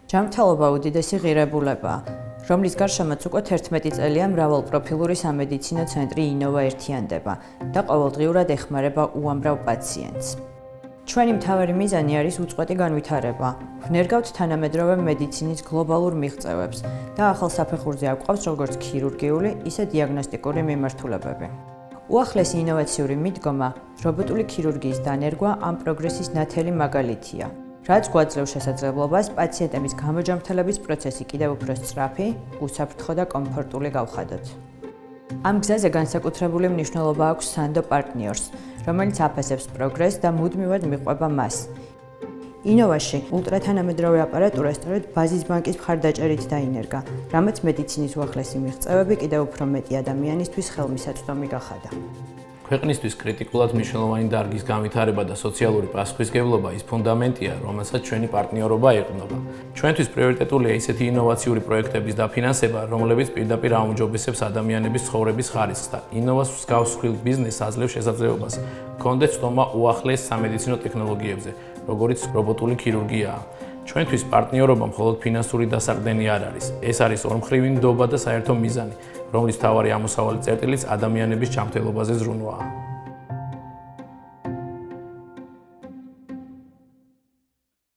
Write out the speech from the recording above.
ჯანმრთელობა უდიდესი ღირებულებაა, რომლის გარშემოც უკვე 11 წელია მრავალპროფილური სამედიცინო ცენტრი ინოვა ერთიანდება და ყოველდღიურად ეხმარება უამრავ პაციენტს. ჩვენი მთავარი მიზანი არის უწყვეტი განვითარება. ვნერგავთ თანამედროვე მედიცინის გლობალურ მიღწევებს და ახალ საფეხურზე აგვყავს როგორც ქირურგიული, ისე დიაგნოსტიკური მიმართულებები. უახლესი ინოვაციური მიდგომა, რობოტული ქირურგიის დანერგვა ამ პროგრესის ნათელი მაგალითია. რაც გვაძლევს შესაძლებლობას პაციენტების გამოჯანმრთელების პროცესი კიდევ უფრო სწრაფი, უსაფრთხო და კომფორტული გავხადოთ. ამ გზაზე განსაკუთრებული მნიშვნელობა აქვს Sando Partners, რომელიც აფასებს პროგრესს და მუდმივად მიყვება მას. ინოვაში ულტრათანამედროვე აპარატურა სწორედ ბაზის ბანკის მხარდაჭერით დაინერგა, რამაც მედიცინის უახლესი მიღწევები კიდევ უფრო მეტი ადამიანისთვის ხელმისაწვდომი გახადა. ქვეყნისთვის კრიტიკულად მნიშვნელოვანი დარგის განვითარება და სოციალური პასუხისმგებლობა ის ფუნდამენტია, რომელსაც ჩვენი პარტნიორობა ეყრდნობა. ჩვენთვის პრიორიტეტულია ისეთი ინოვაციური პროექტების დაფინანსება, რომლებიც პირდაპირ აუმჯობესებს ადამიანების ცხოვრების ხარისხს და ინოვას მსგავს ხილ ბიზნესს აძლევს შესაძლებლობას გქონდეს ცნობა უახლეს სამედიცინო ტექნოლოგიებზე, როგორიც რობოტული ქირურგიაა. ჩვენთვის პარტნიორობა მხოლოდ ფინანსური დასაყრდენი არ არის. ეს არის ორმხრივი ნდობა და საერთო მიზანი, რომლის მთავარი ამოსავალი წერტილიც ადამიანების ჯანმრთელობაზე ზრუნვაა.